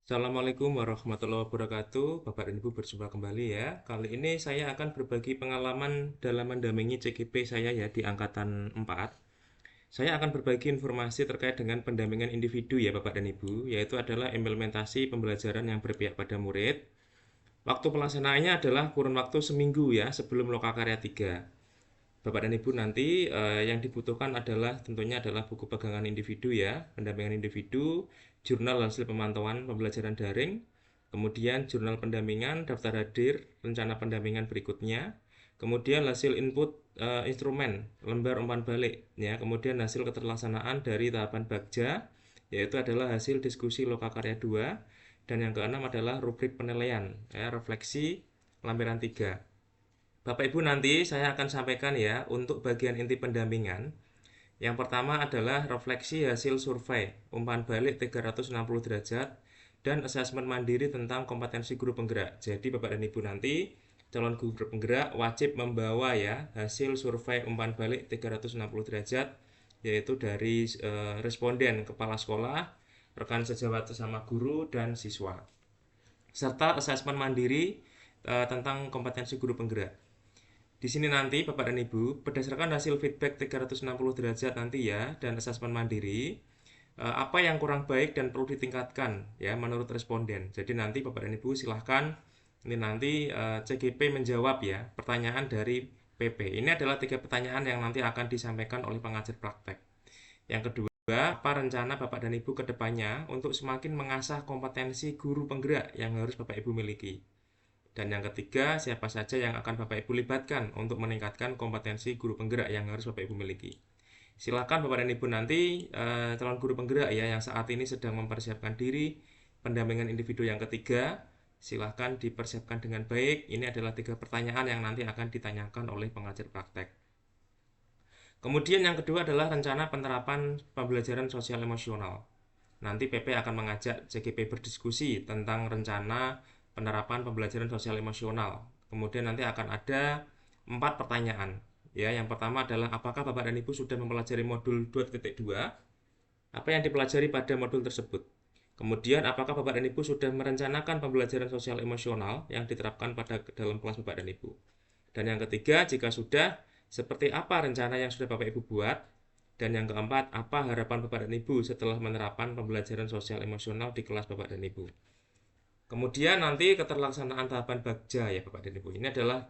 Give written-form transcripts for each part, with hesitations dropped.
Assalamualaikum warahmatullahi wabarakatuh. Bapak dan Ibu berjumpa kembali ya. Kali ini saya akan berbagi pengalaman dalam mendampingi CGP saya ya di angkatan 4. Saya akan berbagi informasi terkait dengan pendampingan individu ya Bapak dan Ibu, yaitu adalah implementasi pembelajaran yang berpihak pada murid. Waktu pelaksanaannya adalah kurun waktu seminggu ya sebelum Lokakarya 3. Bapak dan Ibu nanti yang dibutuhkan adalah tentunya adalah buku pegangan individu ya, pendampingan individu, jurnal hasil pemantauan pembelajaran daring, kemudian jurnal pendampingan, daftar hadir, rencana pendampingan berikutnya, kemudian hasil input instrumen, lembar umpan balik ya, kemudian hasil keterlaksanaan dari tahapan Bagja, yaitu adalah hasil diskusi Lokakarya 2, dan yang keenam adalah rubrik penilaian ya, refleksi lampiran 3. Bapak Ibu nanti saya akan sampaikan ya untuk bagian inti pendampingan. Yang pertama adalah refleksi hasil survei umpan balik 360 derajat dan asesmen mandiri tentang kompetensi guru penggerak. Jadi Bapak dan Ibu nanti calon guru penggerak wajib membawa ya hasil survei umpan balik 360 derajat yaitu dari responden kepala sekolah, rekan sejawat sesama guru dan siswa. Serta asesmen mandiri tentang kompetensi guru penggerak. Di sini nanti Bapak dan Ibu, berdasarkan hasil feedback 360 derajat nanti ya dan asesmen mandiri, apa yang kurang baik dan perlu ditingkatkan ya menurut responden. Jadi nanti Bapak dan Ibu silahkan ini nanti CGP menjawab ya pertanyaan dari PP. Ini adalah 3 pertanyaan yang nanti akan disampaikan oleh pengajar praktek. Yang kedua, apa rencana Bapak dan Ibu ke depannya untuk semakin mengasah kompetensi guru penggerak yang harus Bapak Ibu miliki. Dan yang ketiga, siapa saja yang akan Bapak Ibu libatkan untuk meningkatkan kompetensi guru penggerak yang harus Bapak Ibu miliki. Silakan Bapak dan Ibu nanti calon guru penggerak ya yang saat ini sedang mempersiapkan diri pendampingan individu yang ketiga, silakan dipersiapkan dengan baik. Ini adalah 3 pertanyaan yang nanti akan ditanyakan oleh pengajar praktek. Kemudian yang kedua adalah rencana penerapan pembelajaran sosial emosional. Nanti PP akan mengajak CGP berdiskusi tentang rencana penerapan pembelajaran sosial emosional. Kemudian nanti akan ada 4 pertanyaan. Ya, yang pertama adalah apakah Bapak dan Ibu sudah mempelajari modul 2.2? Apa yang dipelajari pada modul tersebut? Kemudian apakah Bapak dan Ibu sudah merencanakan pembelajaran sosial emosional yang diterapkan pada dalam kelas Bapak dan Ibu? Dan yang ketiga, jika sudah, seperti apa rencana yang sudah Bapak Ibu buat? Dan yang keempat, apa harapan Bapak dan Ibu setelah menerapkan pembelajaran sosial emosional di kelas Bapak dan Ibu? Kemudian nanti keterlaksanaan tahapan Bagja ya Bapak dan Ibu. Ini adalah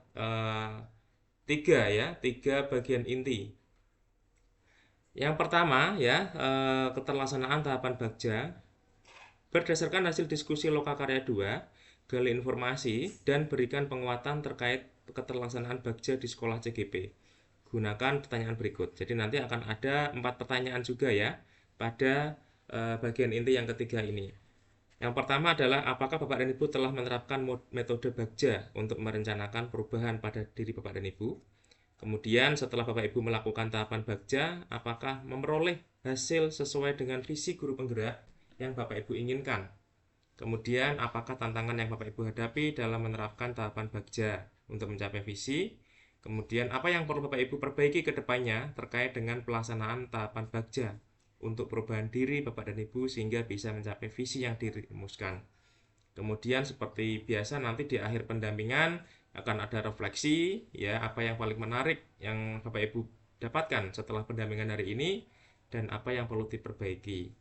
tiga bagian inti. Yang pertama ya keterlaksanaan tahapan Bagja berdasarkan hasil diskusi Lokakarya 2, gali informasi dan berikan penguatan terkait keterlaksanaan Bagja di sekolah CGP. Gunakan pertanyaan berikut. Jadi nanti akan ada 4 pertanyaan juga ya pada bagian inti yang ketiga ini. Yang pertama adalah apakah Bapak dan Ibu telah menerapkan metode Bagja untuk merencanakan perubahan pada diri Bapak dan Ibu? Kemudian setelah Bapak Ibu melakukan tahapan Bagja, apakah memperoleh hasil sesuai dengan visi guru penggerak yang Bapak Ibu inginkan? Kemudian apakah tantangan yang Bapak Ibu hadapi dalam menerapkan tahapan Bagja untuk mencapai visi? Kemudian apa yang perlu Bapak Ibu perbaiki ke depannya terkait dengan pelaksanaan tahapan Bagja untuk perubahan diri Bapak dan Ibu sehingga bisa mencapai visi yang dirumuskan. Kemudian seperti biasa nanti di akhir pendampingan akan ada refleksi ya apa yang paling menarik yang Bapak Ibu dapatkan setelah pendampingan hari ini dan apa yang perlu diperbaiki.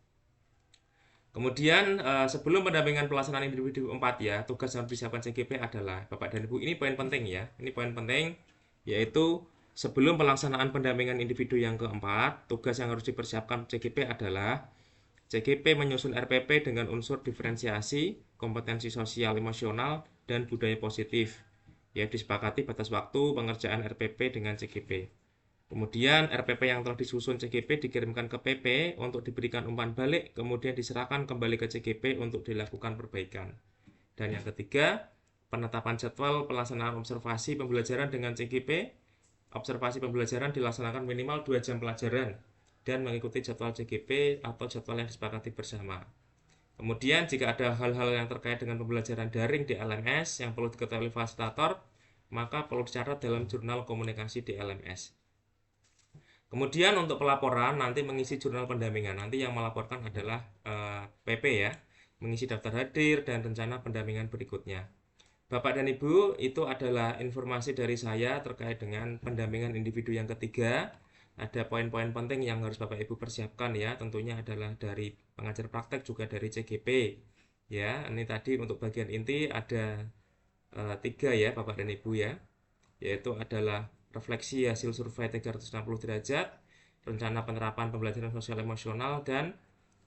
Kemudian sebelum pendampingan pelaksanaan individu 4 ya, tugas yang disiapkan CGP adalah Bapak dan Ibu ini poin penting ya. Ini poin penting yaitu sebelum pelaksanaan pendampingan individu yang keempat, tugas yang harus dipersiapkan CGP adalah CGP menyusun RPP dengan unsur diferensiasi, kompetensi sosial emosional, dan budaya positif. Ya, disepakati batas waktu pengerjaan RPP dengan CGP. Kemudian RPP yang telah disusun CGP dikirimkan ke PP untuk diberikan umpan balik, kemudian diserahkan kembali ke CGP untuk dilakukan perbaikan. Dan yang ketiga, penetapan jadwal pelaksanaan observasi pembelajaran dengan CGP. Observasi pembelajaran dilaksanakan minimal 2 jam pelajaran dan mengikuti jadwal CGP atau jadwal yang disepakati bersama. Kemudian jika ada hal-hal yang terkait dengan pembelajaran daring di LMS yang perlu diketahui fasilitator, maka perlu dicatat dalam jurnal komunikasi di LMS. Kemudian untuk pelaporan nanti mengisi jurnal pendampingan. Nanti yang melaporkan adalah PP ya. mengisi daftar hadir, dan rencana pendampingan berikutnya. Bapak dan Ibu, itu adalah informasi dari saya terkait dengan pendampingan individu yang ketiga. Ada poin-poin penting yang harus Bapak Ibu persiapkan ya, tentunya adalah dari pengajar praktek juga dari CGP. Ya, ini tadi untuk bagian inti ada tiga ya Bapak dan Ibu ya, yaitu adalah refleksi hasil survei 360 derajat, rencana penerapan pembelajaran sosial emosional, dan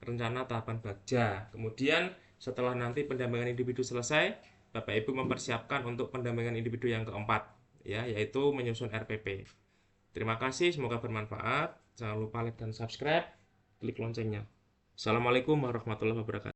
rencana tahapan bagja. Kemudian setelah nanti pendampingan individu selesai, Bapak Ibu mempersiapkan untuk pendampingan individu yang keempat, ya, yaitu menyusun RPP. Terima kasih, semoga bermanfaat. Jangan lupa like dan subscribe, klik loncengnya. Assalamualaikum warahmatullahi wabarakatuh.